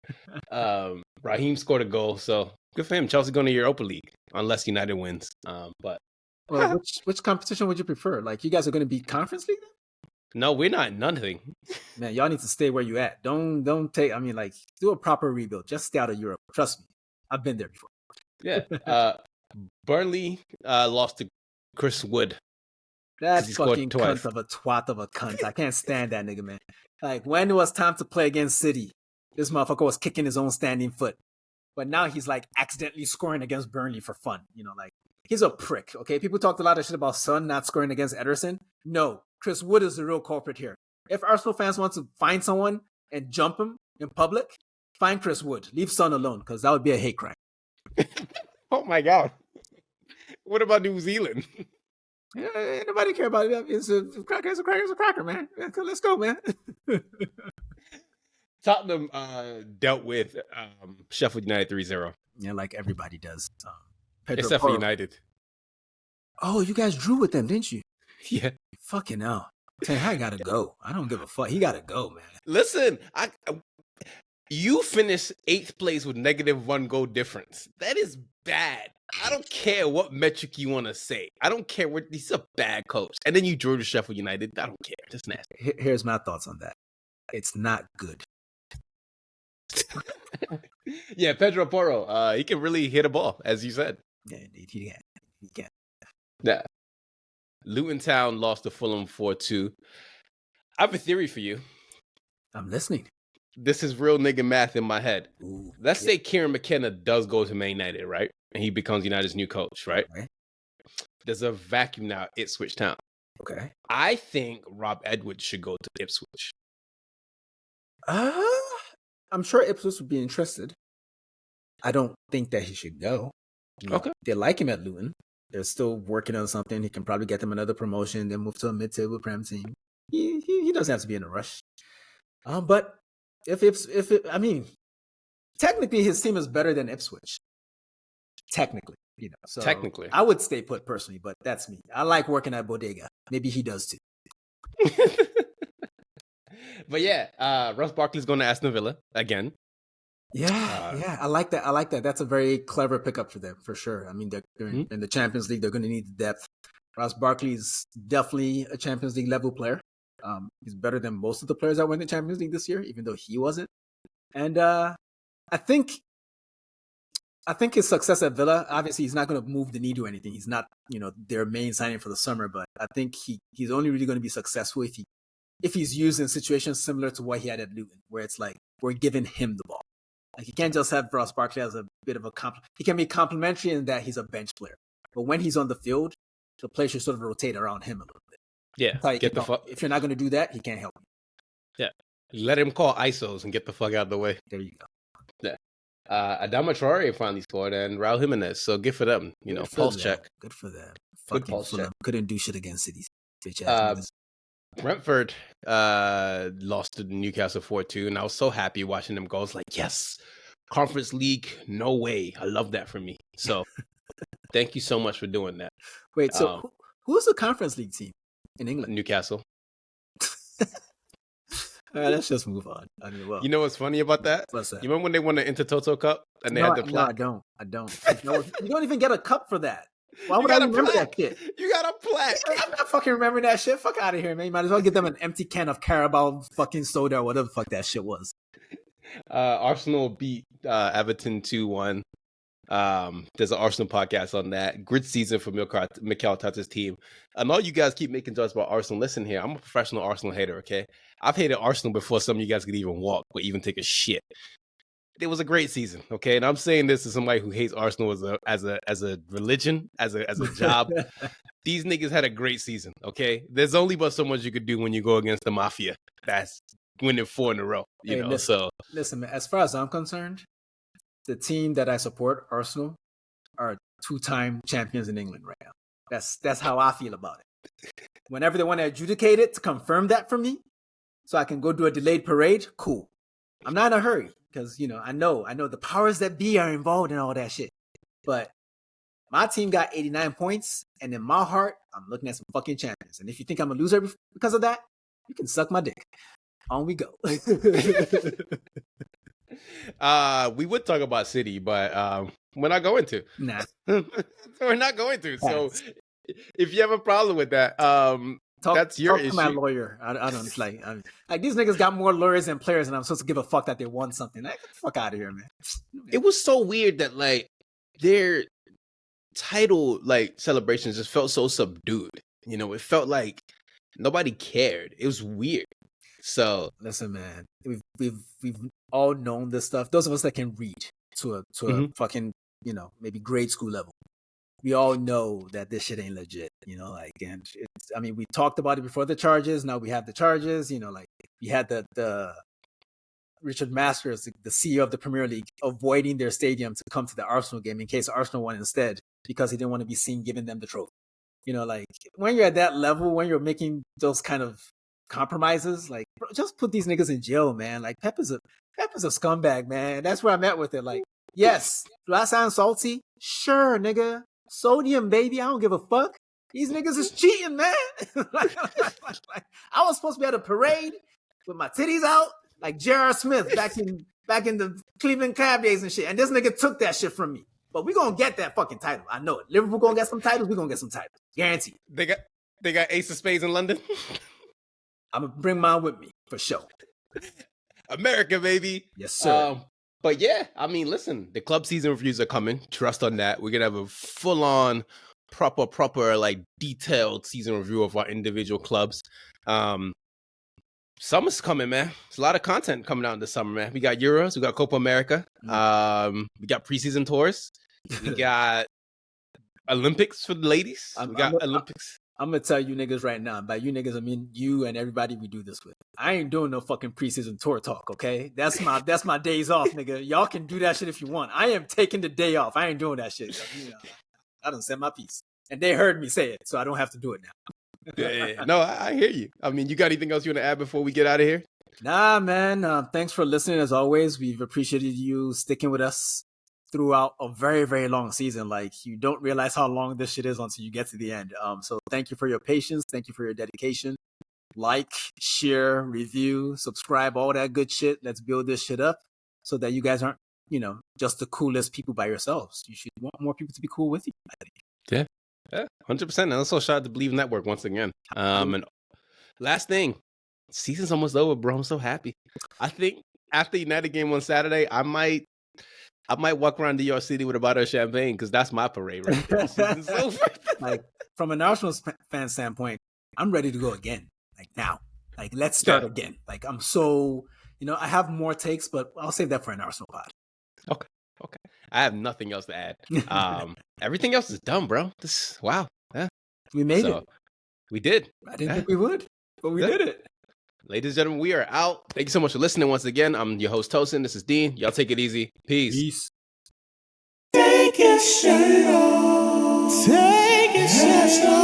Raheem scored a goal. So good for him. Chelsea going to Europa League unless United wins. But well, which competition would you prefer? Like, you guys are going to be Conference League then? no, we're not nothing. Man, y'all need to stay where you at. Don't take, do a proper rebuild. Just stay out of Europe. Trust me. I've been there before. Yeah. Burnley lost to Chris Wood. That he scored fucking twice. cunt of a twat of a cunt. I can't stand that nigga, man. Like, when it was time to play against City, this motherfucker was kicking his own standing foot. But now he's like accidentally scoring against Burnley for fun. He's a prick, okay? People talked a lot of shit about Son not scoring against Ederson. No, Chris Wood is the real culprit here. If Arsenal fans want to find someone and jump him in public, find Chris Wood. Leave Son alone, because that would be a hate crime. Oh my God. What about New Zealand? Yeah, ain't nobody care about it. It's a cracker, man. Let's go, man. Tottenham dealt with Sheffield United 3-0. Yeah, like everybody does. Except for United. Oh, you guys drew with them, didn't you? Yeah. Fucking hell. Ten Hag gotta go. I don't give a fuck. He gotta go, man. Listen, you finished 8th place with -1 goal difference. That is bad. I don't care what metric you want to say. I don't care what. He's a bad coach. And then you drew to Sheffield United. I don't care. That's nasty. Here's my thoughts on that. It's not good. Yeah, Pedro Porro. He can really hit a ball, as you said. Yeah, indeed. He can. Yeah. Luton Town lost to Fulham 4-2. I have a theory for you. I'm listening. This is real nigga math in my head. Ooh, Let's say Kieran McKenna does go to Man United, right? And he becomes United's new coach, right? Right. There's a vacuum now at Ipswich Town. Okay. I think Rob Edwards should go to Ipswich. I'm sure Ipswich would be interested. I don't think that he should go. Okay. They like him at Luton. They're still working on something. He can probably get them another promotion, then move to a mid-table Prem team. He doesn't have to be in a rush. But technically his team is better than Ipswich. Technically, So Technically. I would stay put personally, but that's me. I like working at Bodega. Maybe he does too. But yeah, Ross Barkley's going to Aston Villa again. Yeah, I like that. I like that. That's a very clever pickup for them, for sure. I mean, they're Mhm. in the Champions League. They're going to need the depth. Ross Barkley is definitely a Champions League level player. He's better than most of the players that went to Champions League this year, even though he wasn't. And I think his success at Villa, obviously, he's not going to move the needle or anything. He's not, their main signing for the summer. But I think he's only really going to be successful if he's used in situations similar to what he had at Luton, where it's like we're giving him the ball. Like, you can't just have Ross Barkley as a bit of a he can be complimentary in that he's a bench player, but when he's on the field, the play should sort of rotate around him a little bit. Yeah, get the fuck. If you're not going to do that, he can't help you. Yeah, let him call ISOs and get the fuck out of the way. There you go. Yeah. Adama Traore finally scored, and Raul Jimenez. So good for them. Pulse check. Good for them. Good Fucking pulse check. Couldn't do shit against City. Bitch ass. Brentford lost to Newcastle 4-2, and I was so happy watching them go. I was like, yes, Conference League, no way. I love that for me. So thank you so much for doing that. Wait, so who's the Conference League team in England? Newcastle. All right, let's just move on. I mean, well, you know what's funny about that? What's that? You remember when they won the Intertoto Cup and they had the plaque? No, I don't. You don't even get a cup for that. Why would I remember that shit? You got a plaque. I'm not fucking remembering that shit. Fuck out of here, man. You might as well give them an empty can of Carabao fucking soda or whatever the fuck that shit was. Arsenal beat Everton 2-1. There's an Arsenal podcast on that. Good season for Mikel Arteta's team. And all you guys keep making jokes about Arsenal. Listen here, I'm a professional Arsenal hater, okay? I've hated Arsenal before some of you guys could even walk or even take a shit. It was a great season, okay? And I'm saying this as somebody who hates Arsenal as a religion, as a job. These niggas had a great season, okay? There's only but so much you could do when you go against the Mafia. That's winning 4 in a row, you know? Listen, man, as far as I'm concerned, the team that I support, Arsenal, are 2-time champions in England right now. That's how I feel about it. Whenever they want to adjudicate it to confirm that for me, so I can go do a delayed parade, cool. I'm not in a hurry because, I know the powers that be are involved in all that shit. But my team got 89 points, and in my heart, I'm looking at some fucking champions. And if you think I'm a loser because of that, you can suck my dick. On we go. We would talk about City, but we're not going to. Nah. We're not going to. So if you have a problem with that, that's your issue. Talk to my lawyer. I don't. It's like these niggas got more lawyers than players, and I'm supposed to give a fuck that they won something. Like, get the fuck out of here, man. It was so weird that their title celebrations just felt so subdued. It felt like nobody cared. It was weird. So listen, man, we've all known this stuff. Those of us that can read to a fucking maybe grade school level, we all know that this shit ain't legit. And we talked about it before the charges. Now we have the charges. We had the Richard Masters, the CEO of the Premier League, avoiding their stadium to come to the Arsenal game in case Arsenal won instead because he didn't want to be seen giving them the trophy. When you're at that level, when you're making those kind of compromises, bro, just put these niggas in jail, man. Pep is a scumbag, man. That's where I'm at with it. Yes, do I sound salty? Sure, nigga. Sodium, baby. I don't give a fuck. These niggas is cheating, man. I was supposed to be at a parade with my titties out, like J.R. Smith back in the Cleveland Cab days and shit. And this nigga took that shit from me. But we gonna get that fucking title. I know it. Liverpool gonna get some titles. We gonna get some titles. Guaranteed. They got Ace of Spades in London. I'm gonna bring mine with me for sure. America, baby. Yes, sir. But yeah, listen, the club season reviews are coming. Trust on that. We're gonna have a full-on, proper, detailed season review of our individual clubs. Summer's coming, man. There's a lot of content coming out in the summer, man. We got Euros, we got Copa America, we got preseason tours, we got Olympics for the ladies. Olympics. I'm gonna tell you niggas right now. By you niggas, I mean you and everybody we do this with. I ain't doing no fucking preseason tour talk, okay? That's my days off, nigga. Y'all can do that shit if you want. I am taking the day off. I ain't doing that shit. I done said my piece, and they heard me say it, so I don't have to do it now. Yeah. No, I hear you. You got anything else you want to add before we get out of here? Nah, man. Thanks for listening as always. We've appreciated you sticking with us throughout a very, very long season. You don't realize how long this shit is until you get to the end. So thank you for your patience. Thank you for your dedication. Like, share, review, subscribe, all that good shit. Let's build this shit up. so that you guys aren't, just the coolest people by yourselves. You should want more people to be cool with you, I think. Yeah, 100%. And also shout out to Believe Network once again. And last thing, season's almost over, bro. I'm so happy. I think after United game on Saturday, I might walk around New York City with a bottle of champagne because that's my parade right there. Season's over. Like, from an Arsenal fan standpoint, I'm ready to go again. Like, now. Like, let's start again. Like, I'm so, I have more takes, but I'll save that for an Arsenal pod. Okay. I have nothing else to add. Everything else is done, bro. Wow. Yeah. We made it. We did. I didn't think we would, but we did it. Ladies and gentlemen, we are out. Thank you so much for listening once again. I'm your host, Tosin. This is Dean. Y'all take it easy. Peace. Take your shirt off. Take your shirt off.